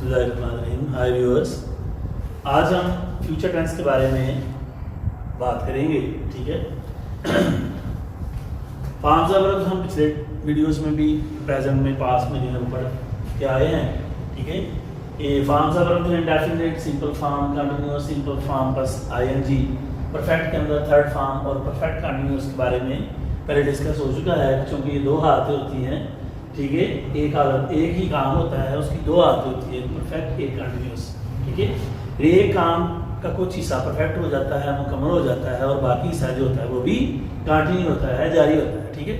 हाय viewers, आज हम future tense के बारे में बात करेंगे। ठीक है। फॉर्म्स ऑफ वर्ब हम पिछले वीडियोस में भी प्रेजेंट में पास में जो है पढ़ के आए हैं। ठीक है। ये फॉर्म्स ऑफ वर्ब हैं definite, simple form, continuous simple form plus ING, perfect के अंदर थर्ड फॉर्म और परफेक्ट कंटिन्यूअस के बारे में पहले डिस्कस हो चुका है। क्योंकि ये दो हालतें होती हैं। ठीक है। एक हालत एक ही काम होता है, उसकी दो हालतें होती है, परफेक्ट एक कंटिन्यूअस। ठीक है। एक काम का कुछ हिस्सा परफेक्ट हो जाता है, मुकम्मल हो जाता है, और बाकी हिस्सा जो होता है वो भी कंटिन्यू होता है, जारी होता है। ठीक है।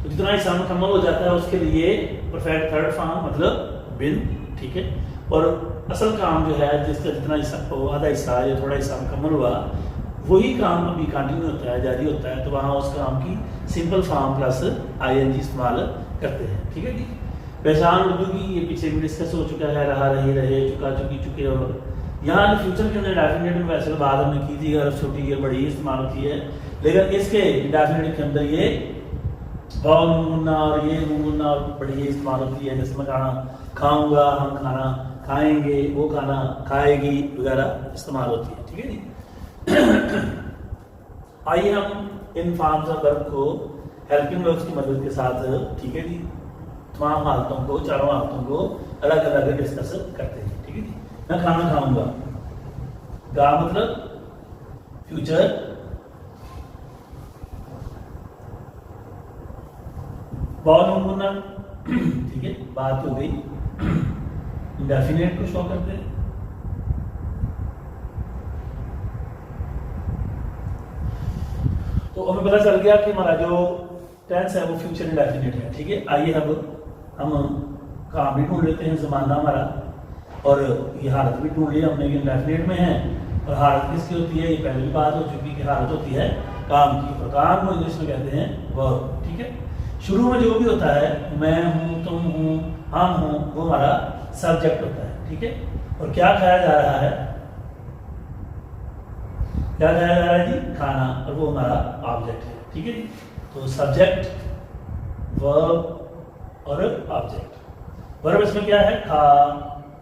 तो जितना हिस्सा मुकम्मल हो जाता है उसके लिए परफेक्ट थर्ड फॉर्म मतलब बिन। ठीक है। और असल काम जो है जिसका जितना हिस्सा आधा हिस्सा या थोड़ा हिस्सा मुकम्मल हुआ वही काम अभी कंटिन्यू होता है, जारी होता है, तो वहाँ उस काम की सिंपल फॉर्म प्लस आईएनजी इस्तेमाल करते हैं। ठीक है जी। पहचान उर्दू की ये पीछे भी डिस्कस हो चुका है, रहा, रही, रहे, चुका, चुकी, चुके। और यहाँ फ्यूचर के अंदर डेफिनेट में वैसे बात हमने की थी, अगर छोटी या बड़ी इस्तेमाल होती है, लेकिन इसके डेफिनेट के अंदर ये और ये और बड़ी इस्तेमाल होती है। जैसे मैं खाना खाऊंगा, हम खाना खाएंगे, वो खाना खाएगी वगैरह इस्तेमाल होती है। ठीक है जी। आइए हम इन फॉर्म्स ऑफ वर्ब को हेल्पिंग वर्ब्स की मदद के साथ, ठीक है जी, तमाम हालतों को, चारों हालतों को अलग अलग डिस्कस करते हैं। ठीक है जी। मैं खाना खाऊंगा, गा मतलब फ्यूचर, होना, ठीक है, बात हो गई। डेफिनेट को शो करते हैं। तो हमें पता चल गया कि हमारा जो टेंस है वो फ्यूचर इंडेफिनिट है। ठीक है। आइए अब हम काम भी ढूंढ लेते हैं, ज़माना हमारा, और ये हालत भी ढूंढ लिया हमने कि इंडेफिनिट में है। और हालत किसकी होती है, ये पहले भी बात हो चुकी कि हालत होती है काम की, और काम को इंग्लिश में कहते हैं वर्ब। ठीक है। शुरू में जो भी होता है, मैं हूँ, तुम हूँ, हम हूँ, वो हमारा सब्जेक्ट होता है। ठीक है। और क्या खाया जा रहा है, क्या खाया जा रहा है जी, खाना, और वो हमारा ऑब्जेक्ट है। ठीक है जी। तो सब्जेक्ट, वर्ब और ऑब्जेक्ट। वर्ब इसमें क्या है, खा,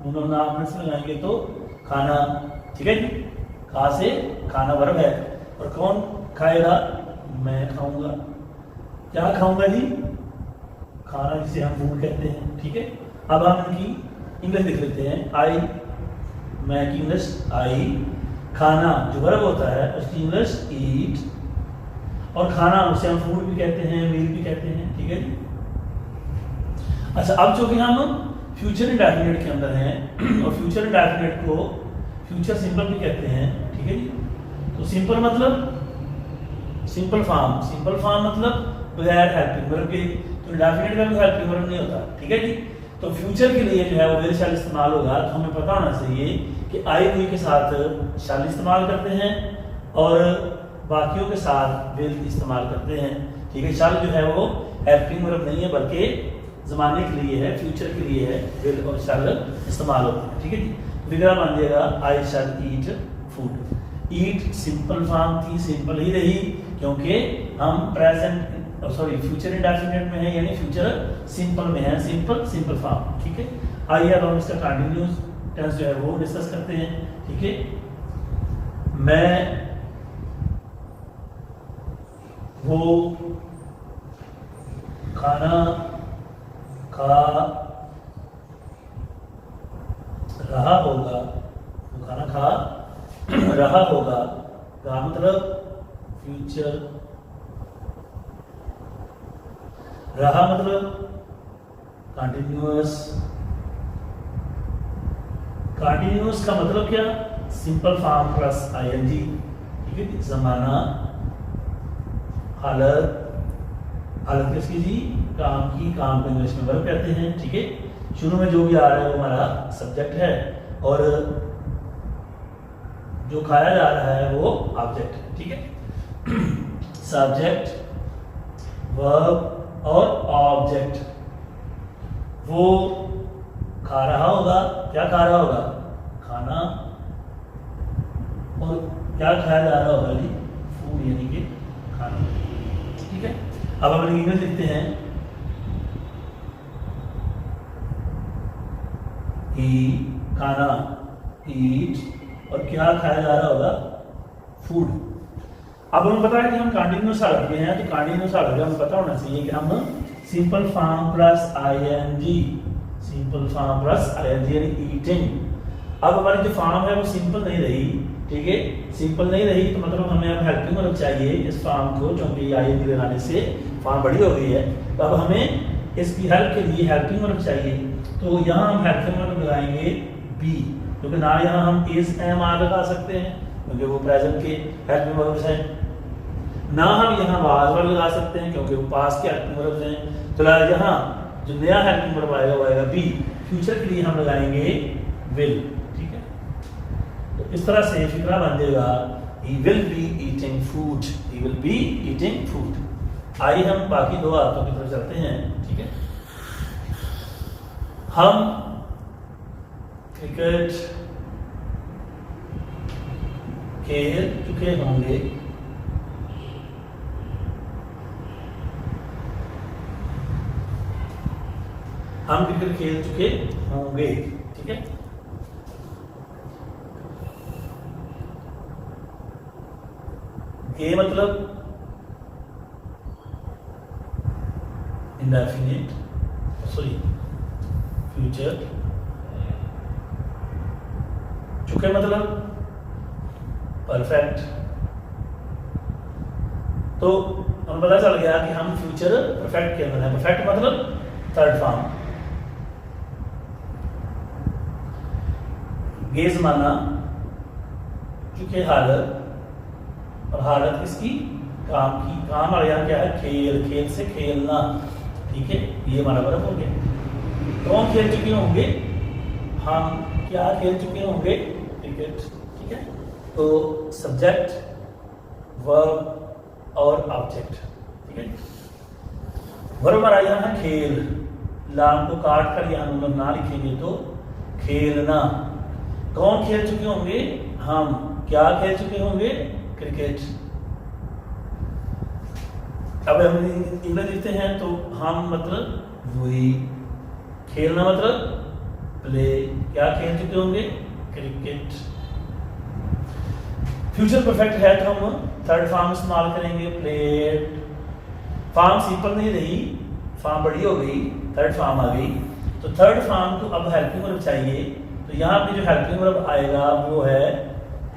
नाम से लगाएंगे तो खाना। ठीक है जी। खा से खाना वर्ब है, और कौन खाएगा, मैं खाऊंगा। क्या खाऊंगा जी, खाना, जिसे हम फूड कहते हैं। ठीक है। अब हम इनकी इंग्लिश लिख लेते हैं। आई, मैं की इंग्लिश आई, खाना जो वर्ब होता है उसकी इंग्लिश ईट, और खाना उसे हम फूड भी कहते हैं, मील भी कहते हैं। ठीक है जी। अच्छा, अब चूंकि हम फ्यूचर इंडेफिनिट के अंदर हैं, और फ्यूचर इंडेफिनिट को फ्यूचर सिंपल भी कहते हैं। ठीक है जी। तो सिंपल मतलब सिंपल फॉर्म, सिंपल फॉर्म मतलब बगैर हेल्पिंग वर्ब के। तो इंडेफिनिट का भी हेल्पिंग वर्ब नहीं होता। ठीक है जी। तो फ्यूचर के लिए जो है वो विल शैल इस्तेमाल होगा, तो हमें पता होना चाहिए कि आई हुई के साथ शैल इस्तेमाल करते हैं, और बाकियों के साथ विल इस्तेमाल करते हैं। ठीक है। शैल जो है वो हेल्पिंग वर्ब नहीं है, बल्कि ज़माने के लिए है, फ्यूचर के लिए है, विल और शैल इस्तेमाल होते हैं। ठीक है जी। फिगर बन जाएगा आई शैल ईट फूड। ईट सिंपल फॉर्म थी, सिंपल ही रही, क्योंकि हम प्रेजेंट फ्यूचर इंडेफिनिट में है, यानी फ्यूचर सिंपल में है, सिंपल फॉर्म। ठीक है। आइए अब हम इसका कंटिन्यूअस टेंस जो है वो डिस्कस करते हैं। ठीक है। मैं, वो खाना खा रहा होगा, वो खाना खा रहा होगा, का मतलब फ्यूचर, रहा मतलब कंटिन्यूअस, कंटिन्यूअस का मतलब क्या, सिंपल फॉर्म प्लस आईएनजी। ठीक है। ज़माना, हालत, हालत किसकी जी, काम की, काम को इंग्लिश में वर्ब कहते हैं। ठीक है। शुरू में जो भी आ रहा है वो हमारा सब्जेक्ट है, और जो खाया जा रहा है वो ऑब्जेक्ट है। ठीक है। सब्जेक्ट, वर्ब और ऑब्जेक्ट। वो खा रहा होगा, क्या खा रहा होगा, खाना, और क्या खाया जा रहा होगा जी, फूड, यानी कि खाना। ठीक है। अब हम इंग्लिश लिखते हैं, he खाना, ईट, और क्या खाया जा रहा होगा, फूड। अब हमें पता है कि हम कंटिन्यूअस हालत में हैं, तो कंटिन्यूअस हालत में हमें पता होना चाहिए कि हम simple form plus ING, simple form plus ING यानी ईटिंग। अब हमारी जो फॉर्म है वो सिंपल नहीं रही, ठीक है, सिंपल नहीं रही, तो मतलब हमें अब हेल्पिंग वर्ब चाहिए इस फॉर्म को, क्योंकि आईएनजी लगाने से फॉर्म बड़ी हो गई है। तो अब हमें इसकी हेल्प के लिए हेल्पिंग वर्ब चाहिए, तो यहाँ हम हेल्पिंग वर्ब लगाएंगे बी, क्योंकि ना यहाँ हम इज एम आर लगा सकते हैं क्योंकि वो प्रेजेंट के हेल्पिंग वर्ब्स हैं, ना हम यहाँ वाज वर्ब लगा सकते हैं क्योंकि वो पास्ट के हेल्पिंग वर्ब्स हैं। तो यहाँ जो नया हेल्पिंग वर्ब आएगा वो आएगा बी, फ्यूचर के लिए हम लगाएंगे विल, ठीक है। तो इस तरह से फिक्रा बन जाएगा he will be eating food, he will be eating food. आइए हम बाकी दो हालतों की तरफ चलते हैं, ठीक है। हम क्रिकेट खेल चुके होंगे, हम क्रिकेट खेल चुके होंगे, ठीक है। ये मतलब इंडेफिनिट, सॉरी फ्यूचर, चुके मतलब परफेक्ट। तो हमें पता चल गया कि हम फ्यूचर परफेक्ट के अंदर है। परफेक्ट मतलब थर्ड फॉर्म। ये जमाना, चुके हालत, और हालत किसकी, काम की। काम हमारे यहाँ क्या है, खेल, खेल से खेलना, ठीक है, ये हमारा वर्ब हो गया। कौन खेल चुके होंगे, हम क्या खेल चुके होंगे, क्रिकेट, ठीक है। तो सब्जेक्ट, वर्ब और ऑब्जेक्ट, ठीक है। वर्ब हमारा यहाँ है खेल, लाम को काट कर यहाँ हम ना लिखेंगे तो खेलना। कौन खेल चुके होंगे, हम क्या खेल चुके होंगे, क्रिकेट। अब हम इंग्लिश लिखते हैं तो हम मतलब वही, खेलना मतलब प्ले, क्या खेल चुके होंगे, क्रिकेट। फ्यूचर परफेक्ट है तो हम थर्ड फॉर्म इस्तेमाल करेंगे, प्लेड। फॉर्म सिंपल नहीं रही, फॉर्म बड़ी हो गई, थर्ड फॉर्म आ गई, तो थर्ड फॉर्म को अब हेल्पिंग वर्ब चाहिए। तो यहाँ पे जो हेल्पिंग वर्ब आएगा वो है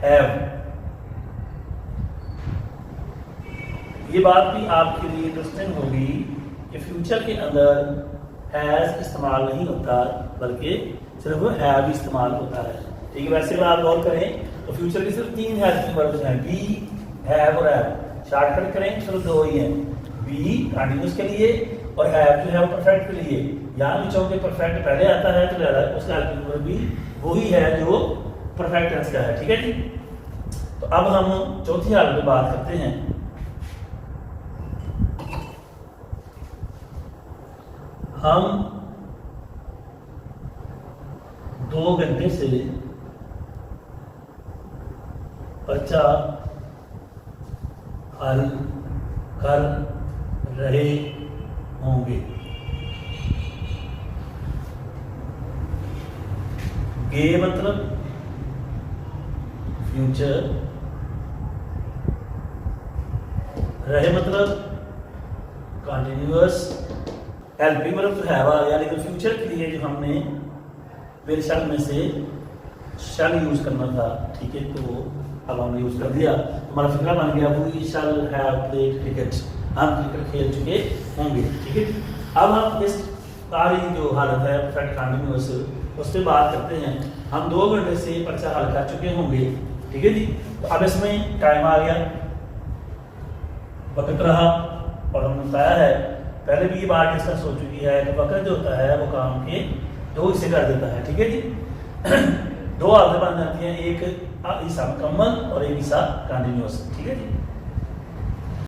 हैव। ये बात भी आपके लिए इंटरेस्टिंग होगी कि फ्यूचर के अंदर हैज इस्तेमाल नहीं होता, बल्कि सिर्फ हैव इस्तेमाल होता है, ठीक है। वैसे आप गौर करें तो फ्यूचर के सिर्फ तीन हेल्पिंग वर्ब्स हैं, बी, हैव और हैव। शॉर्टकट करें सिर्फ दो ही हैं, बी कंटीन्यूअस के लिए और हैव जो है वो परफेक्ट के लिए। यहाँ भी चौके परफेक्ट पहले आता है तो उसका हेल्पिंग वर्ब भी वही है जो परफेक्ट टेंस का है, ठीक है जी। तो अब हम चौथी हालत में बात करते हैं। हम 2 घंटे से पर्चा हल कर रहे होंगे। ये मतलब फ्यूचर, रहे मतलब कंटिन्यूअस, हेल्पिंग वर्ब तो है यानी कि फ्यूचर के लिए जो हमने विल शैल में से शैल यूज करना था, ठीक है, तो अब हमने यूज कर दिया, हमारा फिक्रा बन गया we shall have played cricket, हम क्रिकेट खेल चुके होंगे, ठीक है। अब हम इस सारी जो हालत है परफेक्ट कंटिन्यूअस उस पर बात करते हैं। हम 2 घंटे से पर्चा हल कर चुके होंगे, ठीक है जी। तो अब इसमें टाइम आ गया, वक्त रहा, और हमने बताया है पहले भी ये बात डिस्कस हो चुकी है कि वक्त जो होता है वो काम के 2 हिस्से कर देता है, ठीक है जी। 2 हालतें बन जाती हैं, एक हिस्सा मुकम्मल और एक हिस्सा कंटिन्यूअस, ठीक है जी।